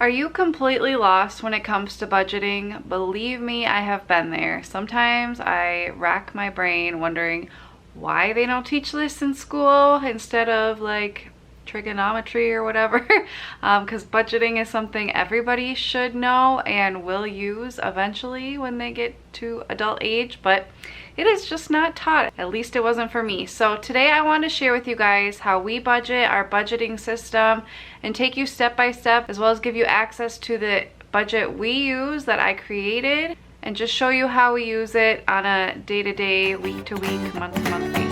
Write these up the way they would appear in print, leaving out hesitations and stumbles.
Are you completely lost when it comes to budgeting? Believe me, I have been there. Sometimes I rack my brain wondering why they don't teach this in school instead of like trigonometry or whatever, because budgeting is something everybody should know and will use eventually when they get to adult age, but it is just not taught. At least it wasn't for me. So today I want to share with you guys how we budget, our budgeting system, and take you step by step, as well as give you access to the budget we use that I created, and just show you how we use it on a day-to-day, week-to-week, month-to-month basis.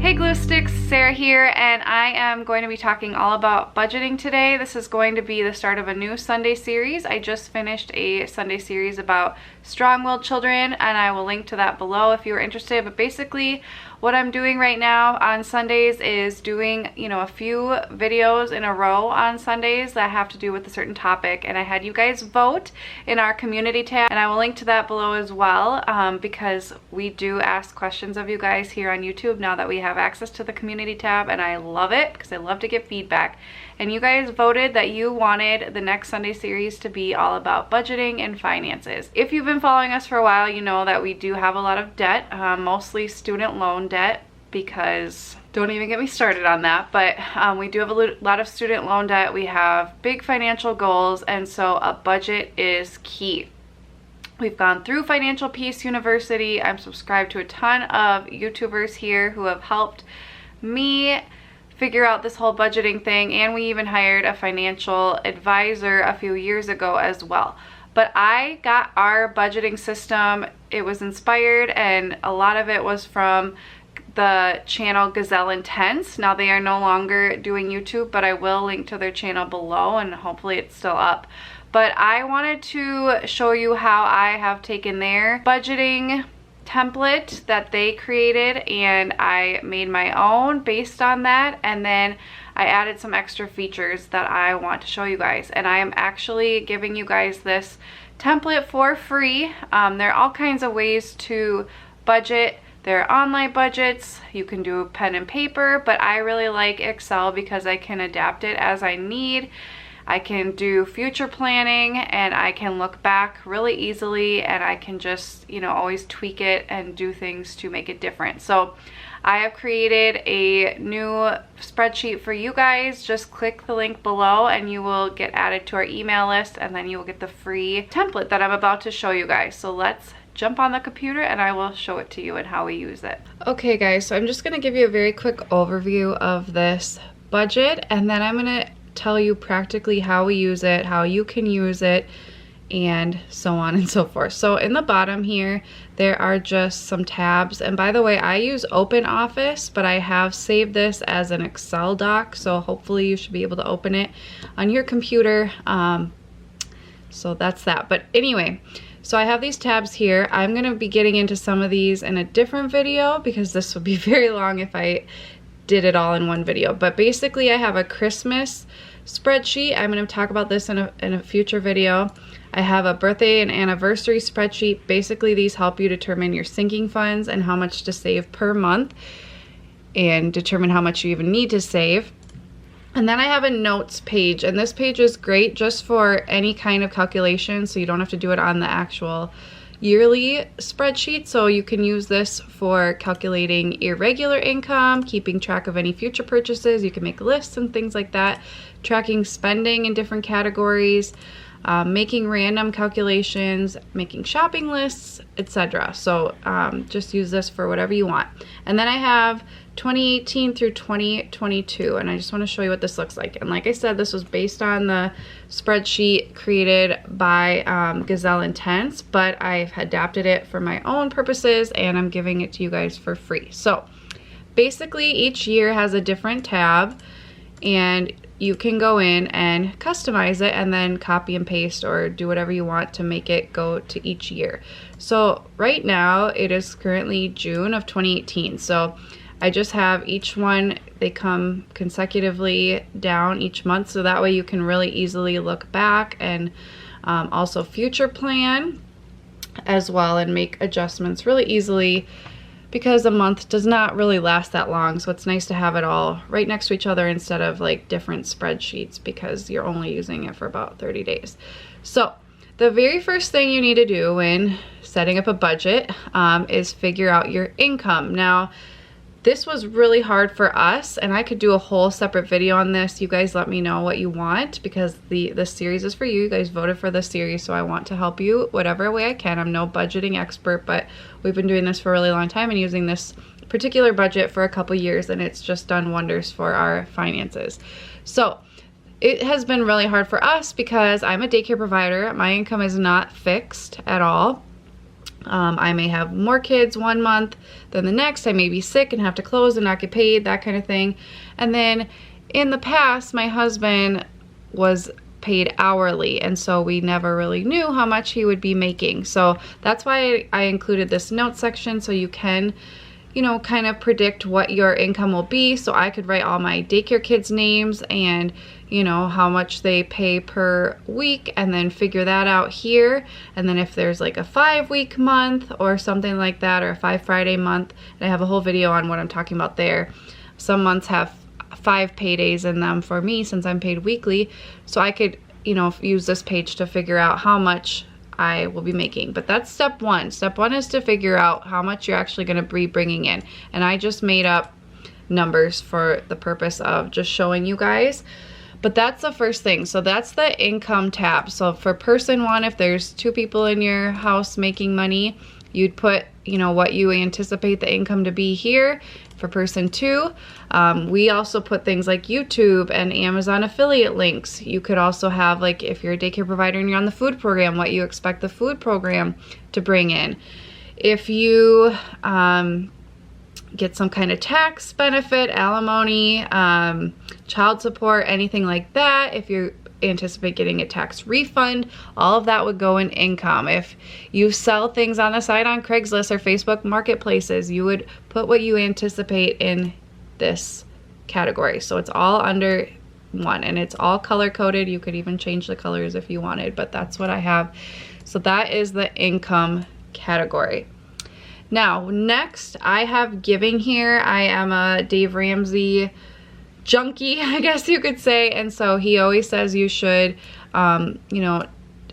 Hey Glue Sticks, Sarah here, and I am going to be talking all about budgeting today. This is going to be the start of a new Sunday series. I just finished a Sunday series about strong-willed children, and I will link to that below if you are interested. But basically, what I'm doing right now on Sundays is doing, a few videos in a row on Sundays that have to do with a certain topic, and I had you guys vote in our community tab, and I will link to that below as well, because we do ask questions of you guys here on YouTube now that we have access to the community tab, and I love it because I love to get feedback. And you guys voted that you wanted the next Sunday series to be all about budgeting and finances. If you've been following us for a while, you know that we do have a lot of debt, mostly student loan debt, because don't even get me started on that, but we do have a lot of student loan debt. We have big financial goals, and so a budget is key. We've gone through Financial Peace University. I'm subscribed to a ton of YouTubers here who have helped me figure out this whole budgeting thing, and we even hired a financial advisor a few years ago as well. But I got our budgeting system, it was inspired, and a lot of it was from the channel GazelleInTents. Now they are no longer doing YouTube, but I will link to their channel below, and hopefully it's still up. But I wanted to show you how I have taken their budgeting template that they created and I made my own based on that, and then I added some extra features that I want to show you guys. And I am actually giving you guys this template for free. There are all kinds of ways to budget. There are online budgets, you can do pen and paper, but I really like Excel because I can adapt it as I need. I can do future planning, and I can look back really easily, and I can just, always tweak it and do things to make it different. So I have created a new spreadsheet for you guys. Just click the link below and you will get added to our email list, and then you will get the free template that I'm about to show you guys. So let's jump on the computer and I will show it to you and how we use it. Okay guys, so I'm just going to give you a very quick overview of this budget, and then I'm going to tell you practically how we use it, how you can use it, and so on and so forth. So in the bottom here, there are just some tabs. And by the way, I use OpenOffice, but I have saved this as an Excel doc, so hopefully you should be able to open it on your computer. So that's that. But anyway, so I have these tabs here. I'm going to be getting into some of these in a different video because this would be very long if I did it all in one video. But basically I have a Christmas spreadsheet. I'm going to talk about this in a future video. I have a birthday and anniversary spreadsheet. Basically these help you determine your sinking funds and how much to save per month, and determine how much you even need to save. And then I have a notes page, and this page is great just for any kind of calculation, so you don't have to do it on the actual yearly spreadsheet. So you can use this for calculating irregular income, keeping track of any future purchases. You can make lists and things like that, tracking spending in different categories, making random calculations, making shopping lists, etc. So just use this for whatever you want. And then I have 2018 through 2022, and I just want to show you what this looks like. And like I said, this was based on the spreadsheet created by GazelleInTents, but I've adapted it for my own purposes, and I'm giving it to you guys for free. So basically each year has a different tab, and you can go in and customize it and then copy and paste or do whatever you want to make it go to each year. So right now it is currently June of 2018. So I just have each one, they come consecutively down each month, so that way you can really easily look back and also future plan as well and make adjustments really easily because a month does not really last that long. So it's nice to have it all right next to each other instead of like different spreadsheets, because you're only using it for about 30 days. So the very first thing you need to do when setting up a budget is figure out your income. Now, this was really hard for us, and I could do a whole separate video on this. You guys let me know what you want, because this series is for you. You guys voted for this series, so I want to help you whatever way I can. I'm no budgeting expert, but we've been doing this for a really long time and using this particular budget for a couple years, and it's just done wonders for our finances. So it has been really hard for us because I'm a daycare provider. My income is not fixed at all. I may have more kids one month than the next. I may be sick and have to close and not get paid, that kind of thing. And then in the past, my husband was paid hourly, and so we never really knew how much he would be making. So that's why I included this note section, so you can, you know, kind of predict what your income will be. So I could write all my daycare kids' names and, you know, how much they pay per week, and then figure that out here. And then if there's like a 5-week month or something like that, or a 5 Friday month, and I have a whole video on what I'm talking about there. Some months have 5 paydays in them for me since I'm paid weekly. So I could, you know, use this page to figure out how much I will be making. But that's step one. Step one is to figure out how much you're actually going to be bringing in. And I just made up numbers for the purpose of just showing you guys. But that's the first thing. So that's the income tab. So for person one, if there's 2 people in your house making money, you'd put, you know, what you anticipate the income to be here. For person 2, we also put things like YouTube and Amazon affiliate links. You could also have, like, if you're a daycare provider and you're on the food program, what you expect the food program to bring in. If you get some kind of tax benefit, alimony, child support, anything like that, if you anticipate getting a tax refund, all of that would go in income. If you sell things on the side on Craigslist or Facebook marketplaces, you would put what you anticipate in this category. So it's all under one, and it's all color coded. You could even change the colors if you wanted, but that's what I have. So that is the income category. Now, next I have giving here. I am a Dave Ramsey junkie, I guess you could say, and so he always says you should, you know,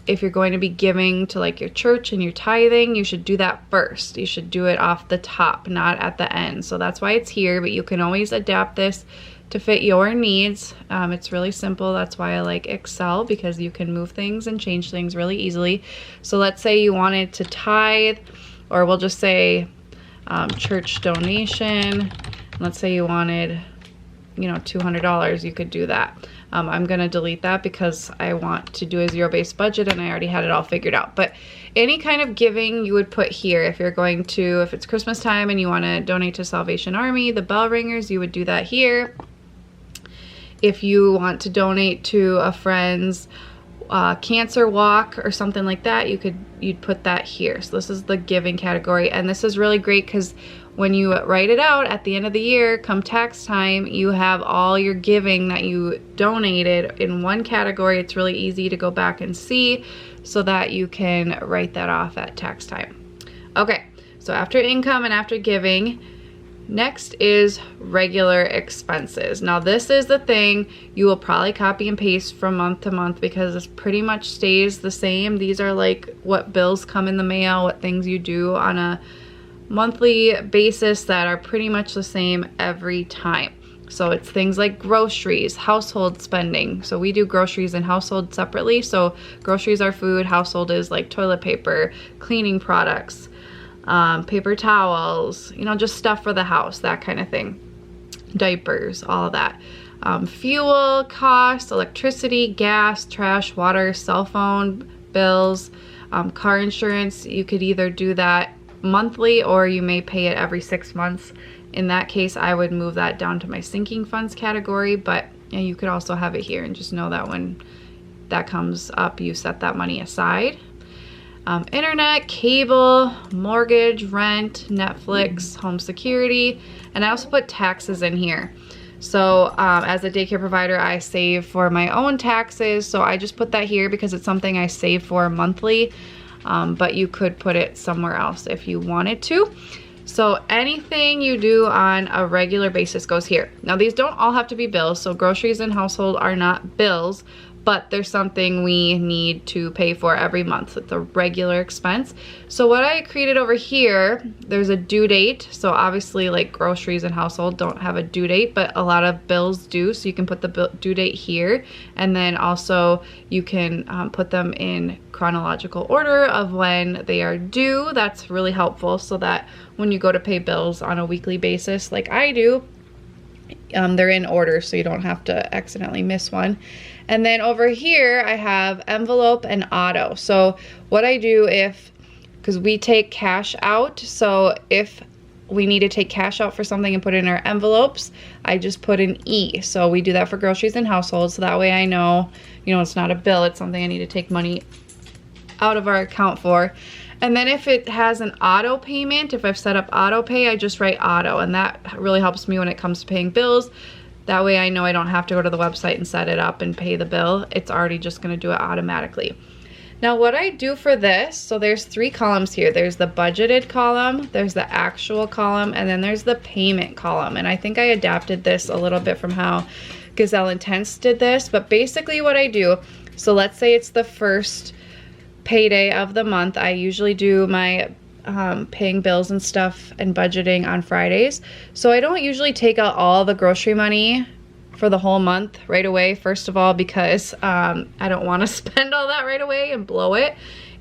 if you're going to be giving to like your church and your tithing, you should do that first. You should do it off the top, not at the end. So that's why it's here, but you can always adapt this to fit your needs. It's really simple. That's why I like Excel, because you can move things and change things really easily. So let's say you wanted to tithe, or we'll just say church donation. Let's say you wanted, you know, $200, you could do that. I'm gonna delete that because I want to do a zero-based budget and I already had it all figured out. But any kind of giving you would put here. If you're going to, if it's Christmas time and you wanna donate to Salvation Army, the bell ringers, you would do that here. If you want to donate to a friend's cancer walk or something like that, you'd put that here. So this is the giving category, and this is really great because when you write it out at the end of the year, come tax time, you have all your giving that you donated in one category. It's really easy to go back and see so that you can write that off at tax time. Okay, so after income and after giving, next is regular expenses. Now this is the thing you will probably copy and paste from month to month because this pretty much stays the same. These are like what bills come in the mail, what things you do on a monthly basis that are pretty much the same every time. So it's things like groceries, household spending. So we do groceries and household separately. So groceries are food, household is like toilet paper, cleaning products, paper towels, you know, just stuff for the house, that kind of thing. Diapers, all of that. Fuel costs, electricity, gas, trash, water, cell phone bills, car insurance. You could either do that monthly or you may pay it every 6 months. In that case, I would move that down to my sinking funds category, but you could also have it here and just know that when that comes up, you set that money aside. Internet, cable, mortgage, rent, Netflix, home security, and I also put taxes in here. So as a daycare provider, I save for my own taxes, so I just put that here because it's something I save for monthly, but you could put it somewhere else if you wanted to. So anything you do on a regular basis goes here. Now these don't all have to be bills, so groceries and household are not bills, but there's something we need to pay for every month. It's a regular expense. So what I created over here, there's a due date. So obviously like groceries and household don't have a due date, but a lot of bills do. So you can put the due date here. And then also you can put them in chronological order of when they are due. That's really helpful so that when you go to pay bills on a weekly basis like I do, they're in order so you don't have to accidentally miss one. And then over here I have envelope and auto. So what I do because we take cash out, so if we need to take cash out for something and put it in our envelopes, I just put an E. So we do that for groceries and households, so that way I know, it's not a bill, it's something I need to take money out of our account for. And then if it has an auto payment, if I've set up auto pay, I just write auto, and that really helps me when it comes to paying bills. That way I know I don't have to go to the website and set it up and pay the bill. It's already just gonna do it automatically. Now what I do for this, so there's 3 columns here. There's the budgeted column, there's the actual column, and then there's the payment column. And I think I adapted this a little bit from how GazelleInTents did this, but basically what I do, so let's say it's the first payday of the month. I usually do my paying bills and stuff and budgeting on Fridays. So I don't usually take out all the grocery money for the whole month right away. First of all, because I don't want to spend all that right away and blow it.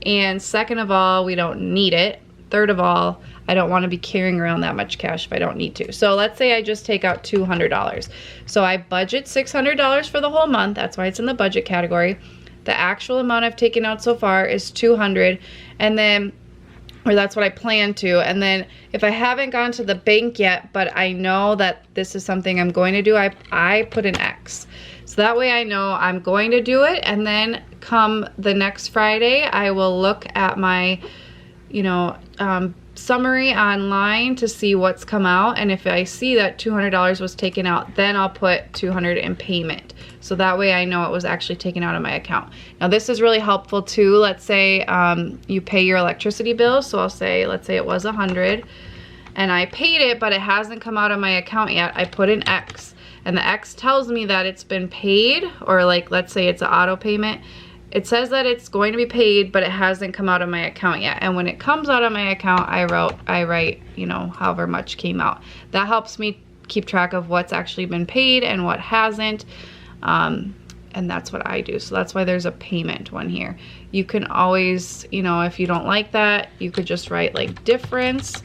And second of all, we don't need it. Third of all, I don't want to be carrying around that much cash if I don't need to. So let's say I just take out $200. So I budget $600 for the whole month. That's why it's in the budget category. The actual amount I've taken out so far is $200, and then, or that's what I plan to. And then if I haven't gone to the bank yet, but I know that this is something I'm going to do, I put an X. So that way I know I'm going to do it, and then come the next Friday, I will look at my, summary online to see what's come out, and if I see that $200 was taken out, then I'll put $200 in payment. So that way I know it was actually taken out of my account. Now this is really helpful too. Let's say you pay your electricity bill. So I'll say, let's say it was $100 and I paid it, but it hasn't come out of my account yet. I put an X, and the X tells me that it's been paid, or like, let's say it's an auto payment. It says that it's going to be paid, but it hasn't come out of my account yet. And when it comes out of my account, I write, however much came out. That helps me keep track of what's actually been paid and what hasn't. And that's what I do. So that's why there's a payment one here. You can always, if you don't like that, you could just write like difference.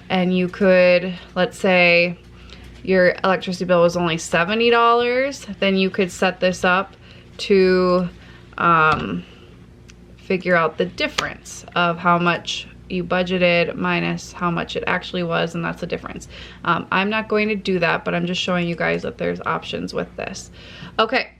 And you could, let's say your electricity bill was only $70, then you could set this up to figure out the difference of how much you budgeted minus how much it actually was, and that's the difference. I'm not going to do that, but I'm just showing you guys that there's options with this. Okay,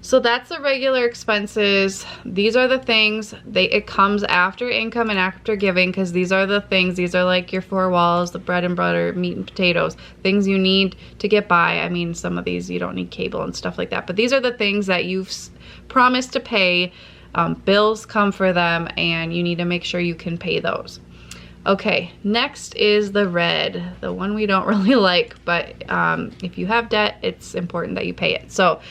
so that's the regular expenses. These are the things, it comes after income and after giving, because these are the things, these are like your 4 walls, the bread and butter, meat and potatoes, things you need to get by. I mean, some of these you don't need cable and stuff like that, but these are the things that you've promised to pay. Bills come for them, and you need to make sure you can pay those. Okay, next is the red, the one we don't really like, but if you have debt, it's important that you pay it. So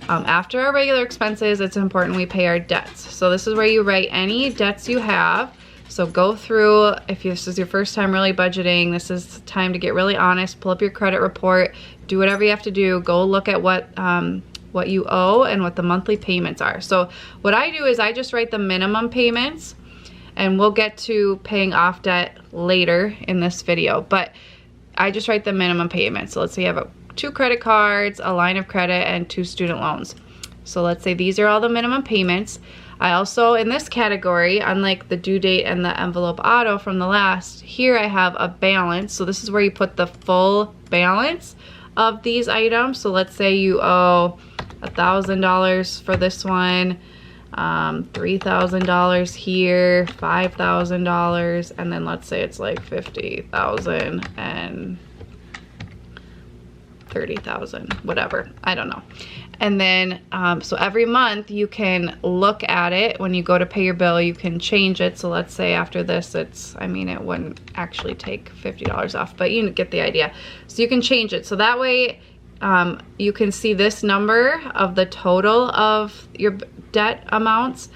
after our regular expenses, it's important we pay our debts. So this is where you write any debts you have. So go through, if this is your first time really budgeting, this is time to get really honest, pull up your credit report, do whatever you have to do, go look at what you owe and what the monthly payments are. So what I do is I just write the minimum payments, and we'll get to paying off debt later in this video, but I just write the minimum payments. So let's say you have 2 credit cards, a line of credit, and 2 student loans. So let's say these are all the minimum payments. I also, in this category, unlike the due date and the envelope auto from the last, here I have a balance. So this is where you put the full balance of these items. So let's say you owe $1,000 for this one, $3,000 here, $5,000, and then let's say it's like $50,000 and 30,000, whatever, I don't know. And then, so every month you can look at it. When you go to pay your bill, you can change it. So let's say after this, it's, I mean, it wouldn't actually take $50 off, but you get the idea. So you can change it. So that way you can see this number of the total of your debt amounts.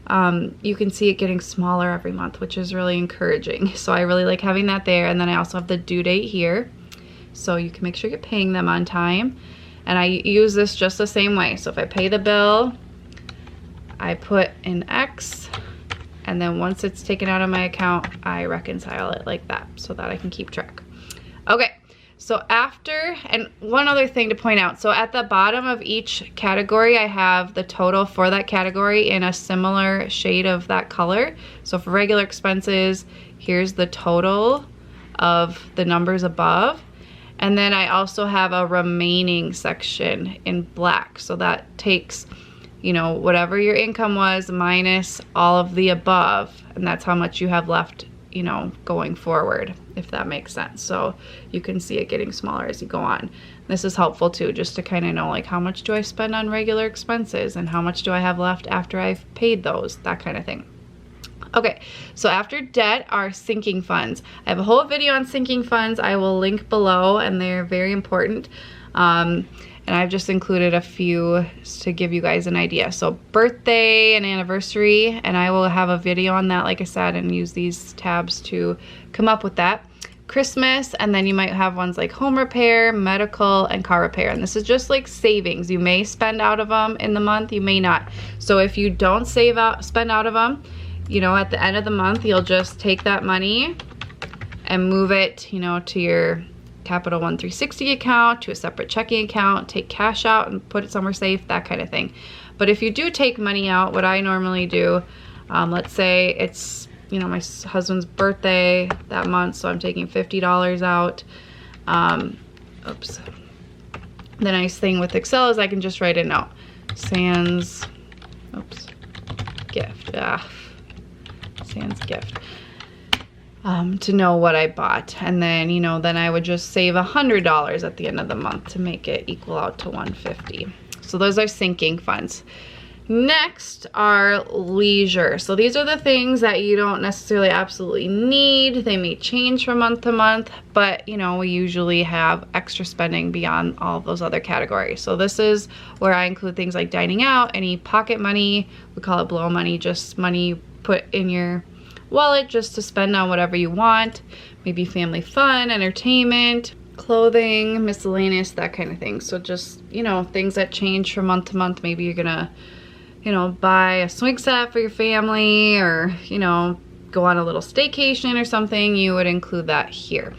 You can see it getting smaller every month, which is really encouraging. So I really like having that there. And then I also have the due date here, so you can make sure you're paying them on time. And I use this just the same way. So if I pay the bill, I put an X, and then once it's taken out of my account, I reconcile it like that so that I can keep track. Okay, so after, and one other thing to point out, so at the bottom of each category, I have the total for that category in a similar shade of that color. So for regular expenses, here's the total of the numbers above. And then I also have a remaining section in black. So that takes, you know, whatever your income was minus all of the above, and that's how much you have left, you know, going forward, if that makes sense. So you can see it getting smaller as you go on. This is helpful too, just to kind of know, like, how much do I spend on regular expenses and how much do I have left after I've paid those, that kind of thing. Okay, so after debt are sinking funds. I have a whole video on sinking funds. I will link below, and they're very important. And I've just included a few to give you guys an idea. So birthday and anniversary, and I will have a video on that, like I said, and use these tabs to come up with that. Christmas, and then you might have ones like home repair, medical, and car repair. And this is just like savings. You may spend out of them in the month, you may not. So if you don't spend out of them, you know, at the end of the month, you'll just take that money and move it, you know, to your Capital One 360 account, to a separate checking account, take cash out and put it somewhere safe, that kind of thing. But if you do take money out, what I normally do, let's say it's, you know, my husband's birthday that month, so I'm taking $50 out. Oops. The nice thing with Excel is I can just write a note. Sans, oops, gift. Sans gift, to know what I bought. And then, you know, then I would just save $100 at the end of the month to make it equal out to $150. So those are sinking funds. Next are leisure. So these are the things that you don't necessarily absolutely need. They may change from month to month, but you know, we usually have extra spending beyond all of those other categories. So this is where I include things like dining out, any pocket money, we call it blow money, just money put in your wallet just to spend on whatever you want, maybe family fun, entertainment, clothing, miscellaneous, that kind of thing. So just, you know, things that change from month to month. Maybe you're gonna, you know, buy a swing set for your family, or, you know, go on a little staycation or something, you would include that here.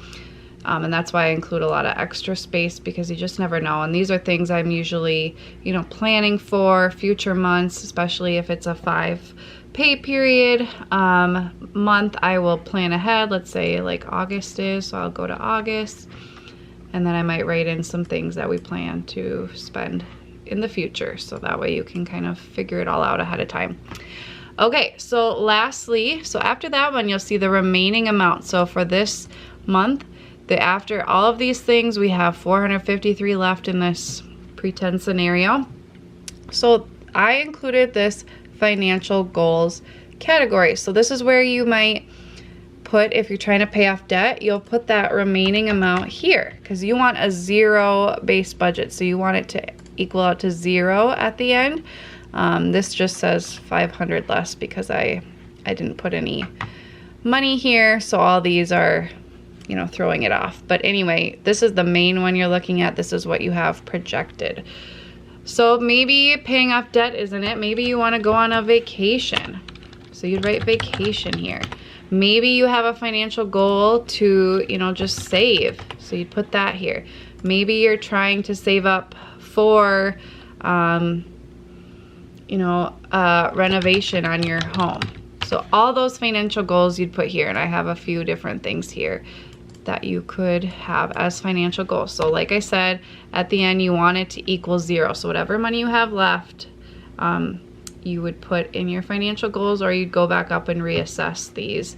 And that's why I include a lot of extra space, because you just never know. And these are things I'm usually, you know, planning for future months, especially if it's a 5 pay period month. I will plan ahead. Let's say like August is, so I'll go to August, and then I might write in some things that we plan to spend in the future, so that way you can kind of figure it all out ahead of time. Okay, so lastly, so after that one, you'll see the remaining amount. So for this month, after all of these things, we have 453 left in this pretend scenario. So I included this financial goals category. So this is where you might put, if you're trying to pay off debt, you'll put that remaining amount here, because you want a zero-based budget. So you want it to equal out to 0 at the end. This just says 500 less because I didn't put any money here, so all these are, you know, throwing it off. But anyway, this is the main one you're looking at. This is what you have projected. So maybe paying off debt isn't it. Maybe you want to go on a vacation, so you'd write vacation here. Maybe you have a financial goal to, you know, just save, so you'd put that here. Maybe you're trying to save up for you know, renovation on your home. So all those financial goals you'd put here, and I have a few different things here that you could have as financial goals. So like I said, at the end you want it to equal 0. So whatever money you have left, you would put in your financial goals, or you'd go back up and reassess these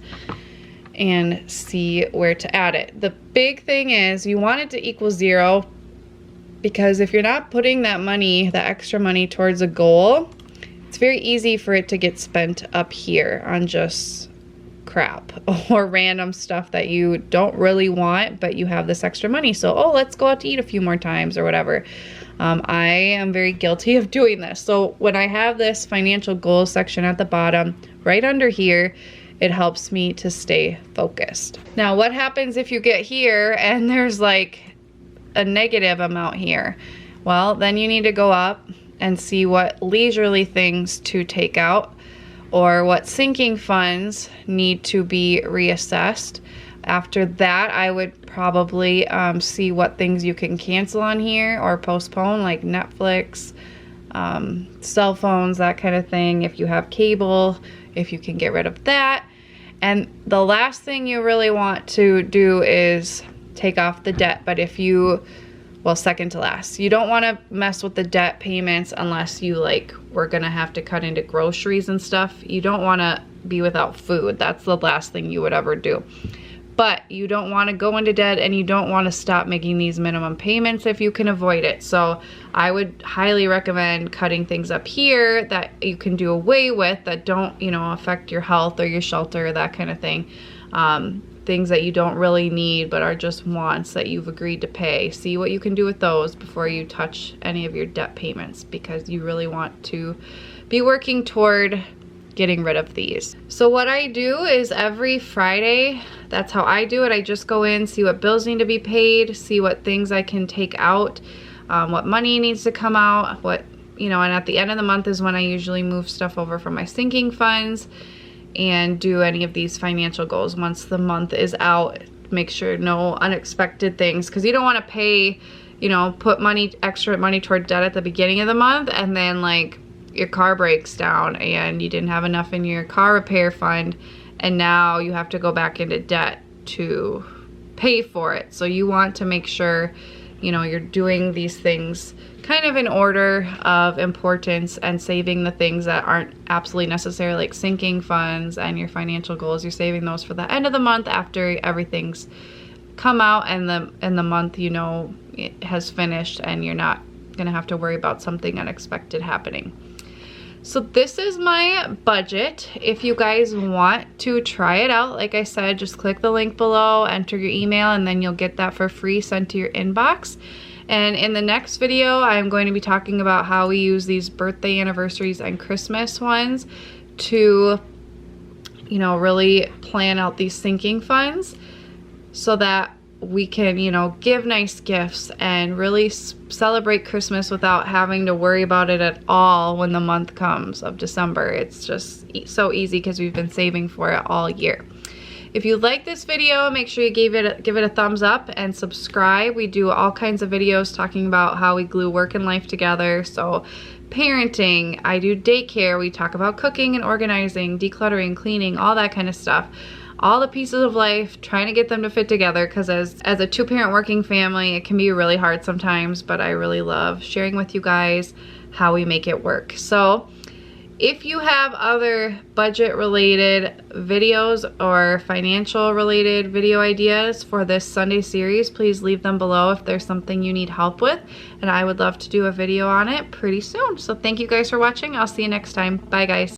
and see where to add it. The big thing is you want it to equal 0 because if you're not putting that money, that extra money towards a goal, it's very easy for it to get spent up here on just crap or random stuff that you don't really want, but you have this extra money. So, oh, let's go out to eat a few more times or whatever. I am very guilty of doing this. So when I have this financial goals section at the bottom, right under here, it helps me to stay focused. Now, what happens if you get here and there's like a negative amount here? Well, then you need to go up and see what leisurely things to take out or what sinking funds need to be reassessed. After that, I would probably see what things you can cancel on here or postpone, like Netflix, cell phones, that kind of thing. If you have cable, if you can get rid of that. And the last thing you really want to do is take off the debt. But if you, well, second to last, you don't want to mess with the debt payments unless you we're gonna have to cut into groceries and stuff. You don't want to be without food. That's the last thing you would ever do. But you don't want to go into debt, and you don't want to stop making these minimum payments if you can avoid it. So I would highly recommend cutting things up here that you can do away with that don't, affect your health or your shelter, that kind of thing. Things that you don't really need but are just wants that you've agreed to pay. See what you can do with those before you touch any of your debt payments, because you really want to be working toward getting rid of these. So what I do is every Friday, that's how I do it. I just go in, see what bills need to be paid, see what things I can take out, what money needs to come out, and at the end of the month is when I usually move stuff over from my sinking funds and do any of these financial goals. Once the month is out, make sure no unexpected things, because you don't want to pay, put extra money toward debt at the beginning of the month, and then your car breaks down and you didn't have enough in your car repair fund, and now you have to go back into debt to pay for it. So you want to make sure, you're doing these things kind of in order of importance and saving the things that aren't absolutely necessary, like sinking funds and your financial goals. You're saving those for the end of the month after everything's come out and the month, it has finished, and you're not gonna have to worry about something unexpected happening. So this is my budget. If you guys want to try it out, like I said, just click the link below, enter your email, and then you'll get that for free sent to your inbox. And in the next video, I'm going to be talking about how we use these birthday, anniversaries, and Christmas ones to, really plan out these sinking funds so that we can, give nice gifts and really celebrate Christmas without having to worry about it at all when the month comes of December. It's just so easy because we've been saving for it all year. If you like this video, make sure you give it a thumbs up and subscribe. We do all kinds of videos talking about how we glue work and life together. So parenting, I do daycare, we talk about cooking and organizing, decluttering, cleaning, all that kind of stuff. All the pieces of life, trying to get them to fit together, because as a two-parent working family, it can be really hard sometimes, but I really love sharing with you guys how we make it work. So if you have other budget-related videos or financial-related video ideas for this Sunday series, please leave them below if there's something you need help with, and I would love to do a video on it pretty soon. So thank you guys for watching. I'll see you next time. Bye, guys.